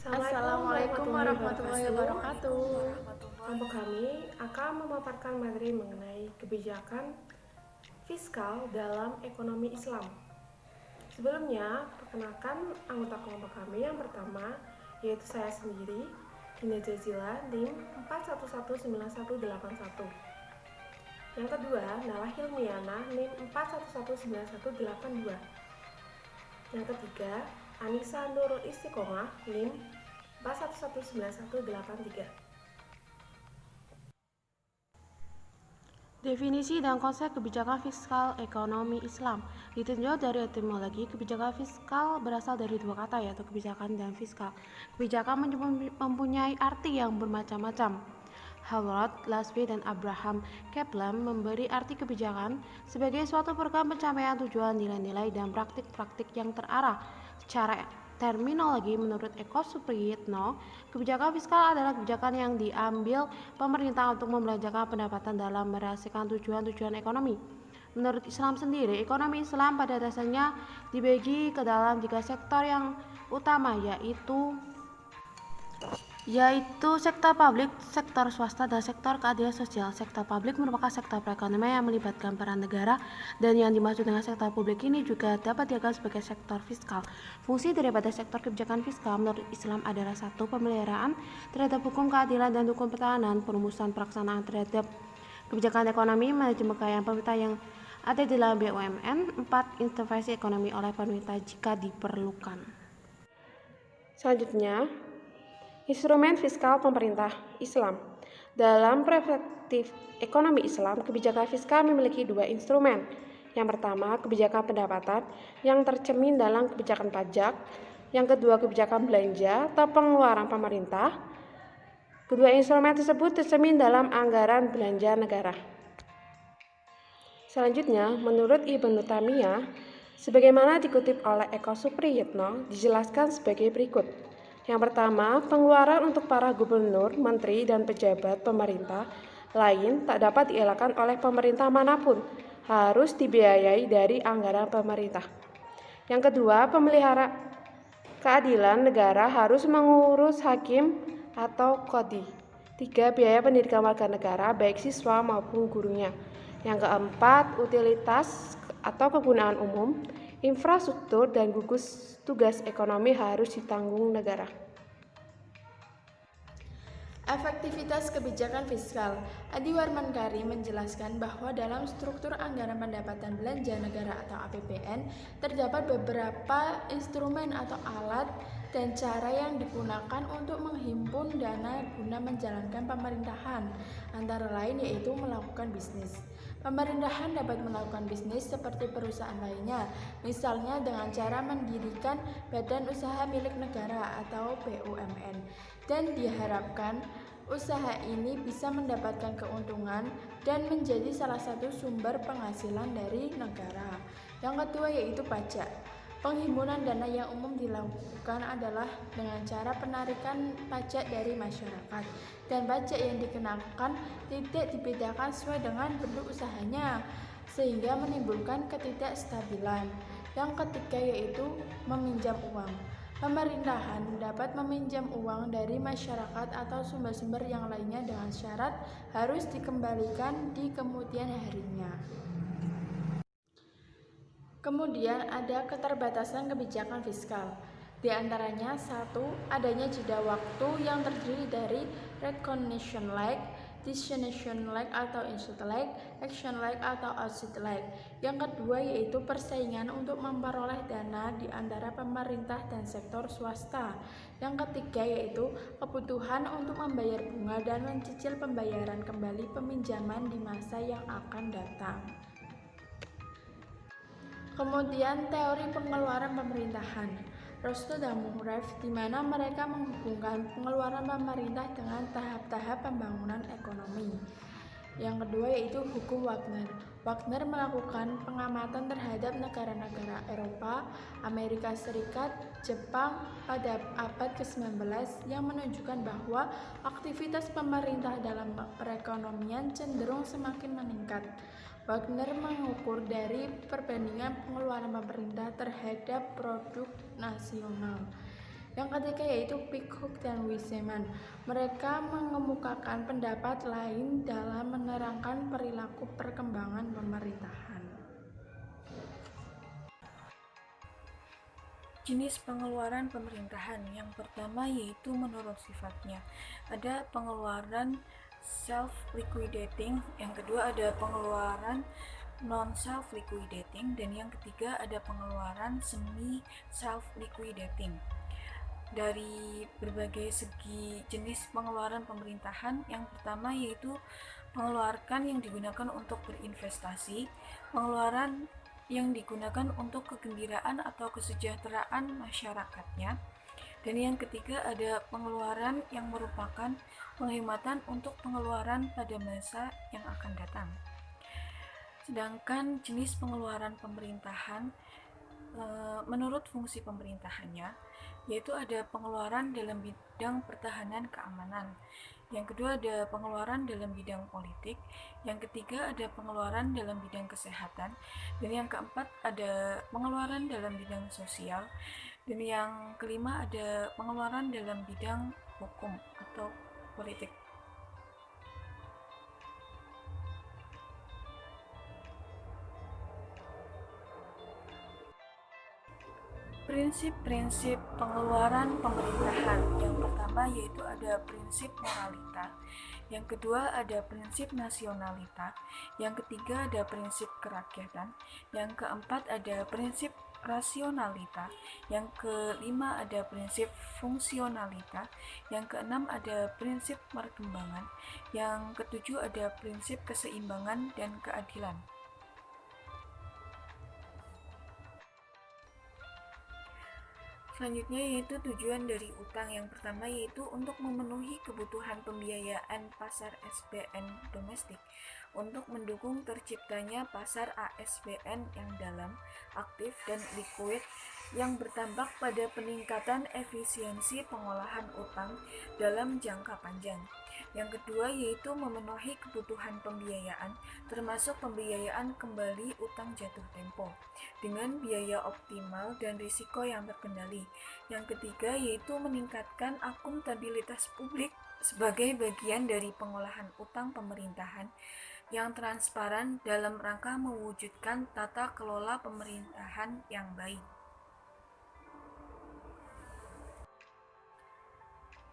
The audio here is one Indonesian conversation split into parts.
Assalamualaikum warahmatullahi wabarakatuh. Kelompok kami akan memaparkan materi mengenai kebijakan fiskal dalam ekonomi Islam. Sebelumnya, perkenalkan anggota kelompok kami yang pertama, yaitu saya sendiri, Dina Jazila, NIM 4119181. Yang kedua, Nala Hilmiana, NIM 4119182. Yang ketiga, Anissa Nurul Istiqomah, NIM 4119183. Definisi dan konsep kebijakan fiskal ekonomi Islam ditinjau dari etimologi. Kebijakan fiskal berasal dari dua kata, yaitu kebijakan dan fiskal. Kebijakan mempunyai arti yang bermacam-macam. Harold Glasby dan Abraham Kaplan memberi arti kebijakan sebagai suatu program pencapaian tujuan, nilai-nilai, dan praktik-praktik yang terarah. Secara terminologi, menurut Eko Supriyitno, kebijakan fiskal adalah kebijakan yang diambil pemerintah untuk membelanjakan pendapatan dalam merasakan tujuan-tujuan ekonomi. Menurut Islam sendiri, ekonomi Islam pada dasarnya dibagi ke dalam tiga sektor yang utama, yaitu sektor publik, sektor swasta, dan sektor keadilan sosial. Sektor publik merupakan sektor perekonomian yang melibatkan peran negara, dan yang dimaksud dengan sektor publik ini juga dapat dianggap sebagai sektor fiskal. Fungsi daripada sektor kebijakan fiskal menurut Islam adalah: 1. Pemeliharaan terhadap hukum keadilan dan hukum pertahanan, perumusan pelaksanaan terhadap kebijakan ekonomi, manajemen kekayaan pemerintah yang ada di dalam BUMN. 4. Intervensi ekonomi oleh pemerintah jika diperlukan. Selanjutnya, instrumen fiskal pemerintah Islam. Dalam perspektif ekonomi Islam, kebijakan fiskal memiliki dua instrumen. Yang pertama, kebijakan pendapatan yang tercermin dalam kebijakan pajak. Yang kedua, kebijakan belanja atau pengeluaran pemerintah. Kedua instrumen tersebut tercermin dalam anggaran belanja negara. Selanjutnya, menurut Ibnu Taimiyah, sebagaimana dikutip oleh Eko Supriyitno, dijelaskan sebagai berikut. Yang pertama, pengeluaran untuk para gubernur, menteri, dan pejabat pemerintah lain tak dapat dielakkan oleh pemerintah manapun, harus dibiayai dari anggaran pemerintah. Yang kedua, pemelihara keadilan negara harus mengurus hakim atau qadhi. 3. Biaya pendidikan warga negara, baik siswa maupun gurunya. Yang keempat, utilitas atau kegunaan umum, infrastruktur, dan gugus tugas ekonomi harus ditanggung negara. Efektivitas kebijakan fiskal. Adi Warmankari menjelaskan bahwa dalam struktur anggaran pendapatan belanja negara atau APBN terdapat beberapa instrumen atau alat dan cara yang digunakan untuk menghimpun dana guna menjalankan pemerintahan, antara lain yaitu melakukan bisnis. Pemerintahan dapat melakukan bisnis seperti perusahaan lainnya, misalnya dengan cara mendirikan badan usaha milik negara atau BUMN, dan diharapkan usaha ini bisa mendapatkan keuntungan dan menjadi salah satu sumber penghasilan dari negara. Yang kedua yaitu pajak. Penghimpunan dana yang umum dilakukan adalah dengan cara penarikan pajak dari masyarakat, dan pajak yang dikenakan tidak dibedakan sesuai dengan bentuk usahanya, sehingga menimbulkan ketidakstabilan. Yang ketiga yaitu meminjam uang. Pemerintahan dapat meminjam uang dari masyarakat atau sumber-sumber yang lainnya dengan syarat harus dikembalikan di kemudian harinya. Kemudian ada keterbatasan kebijakan fiskal. Di antaranya: 1. Adanya jeda waktu yang terdiri dari recognition lag, destination lag atau input lag, action lag atau output lag. Yang kedua yaitu persaingan untuk memperoleh dana di antara pemerintah dan sektor swasta. Yang ketiga yaitu kebutuhan untuk membayar bunga dan mencicil pembayaran kembali peminjaman di masa yang akan datang. Kemudian teori pengeluaran pemerintahan, Rostow dan Murray, di mana mereka menghubungkan pengeluaran pemerintah dengan tahap-tahap pembangunan ekonomi. Yang kedua yaitu hukum Wagner. Wagner melakukan pengamatan terhadap negara-negara Eropa, Amerika Serikat, Jepang pada abad ke-19 yang menunjukkan bahwa aktivitas pemerintah dalam perekonomian cenderung semakin meningkat. Wagner mengukur dari perbandingan pengeluaran pemerintah terhadap produk nasional. Yang ketiga yaitu Pickhook dan Wiseman. Mereka mengemukakan pendapat lain dalam menerangkan perilaku perkembangan pemerintahan. Jenis pengeluaran pemerintahan yang pertama yaitu menurut sifatnya. Ada pengeluaran self-liquidating, yang kedua ada pengeluaran non-self-liquidating, dan yang ketiga ada pengeluaran semi-self-liquidating. Dari berbagai segi jenis pengeluaran pemerintahan, yang pertama yaitu pengeluaran yang digunakan untuk berinvestasi, pengeluaran yang digunakan untuk kegembiraan atau kesejahteraan masyarakatnya, dan yang ketiga ada pengeluaran yang merupakan penghematan untuk pengeluaran pada masa yang akan datang. Sedangkan jenis pengeluaran pemerintahan menurut fungsi pemerintahannya, yaitu ada pengeluaran dalam bidang pertahanan keamanan, yang kedua ada pengeluaran dalam bidang politik, yang ketiga ada pengeluaran dalam bidang kesehatan, dan yang keempat ada pengeluaran dalam bidang sosial, dan yang kelima ada pengeluaran dalam bidang hukum atau politik. Prinsip-prinsip pengeluaran pemerintahan. Yang pertama yaitu ada prinsip moralita, yang kedua ada prinsip nasionalita, yang ketiga ada prinsip kerakyatan, yang keempat ada prinsip rasionalita, yang kelima ada prinsip fungsionalita, yang keenam ada prinsip perkembangan, yang ketujuh ada prinsip keseimbangan dan keadilan. Selanjutnya yaitu tujuan dari utang. Yang pertama yaitu untuk memenuhi kebutuhan pembiayaan pasar SBN domestik, untuk mendukung terciptanya pasar ASBN yang dalam, aktif, dan likuid yang bertampak pada peningkatan efisiensi pengolahan utang dalam jangka panjang. Yang kedua yaitu memenuhi kebutuhan pembiayaan, termasuk pembiayaan kembali utang jatuh tempo dengan biaya optimal dan risiko yang terkendali. Yang ketiga yaitu meningkatkan akuntabilitas publik sebagai bagian dari pengolahan utang pemerintahan yang transparan dalam rangka mewujudkan tata kelola pemerintahan yang baik.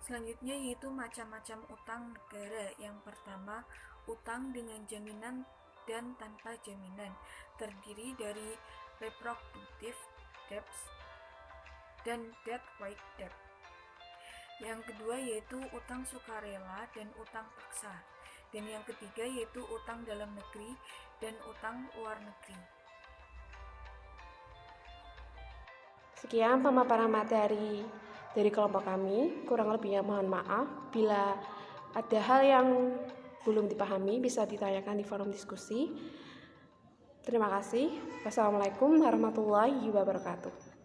Selanjutnya yaitu macam-macam utang negara. Yang pertama, utang dengan jaminan dan tanpa jaminan, terdiri dari reproductive debts dan debt right debt. Yang kedua yaitu utang sukarela dan utang paksa. Dan yang ketiga yaitu utang dalam negeri dan utang luar negeri. Sekian pemaparan materi dari kelompok kami. Kurang lebihnya mohon maaf. Bila ada hal yang belum dipahami bisa ditanyakan di forum diskusi. Terima kasih. Wassalamualaikum warahmatullahi wabarakatuh.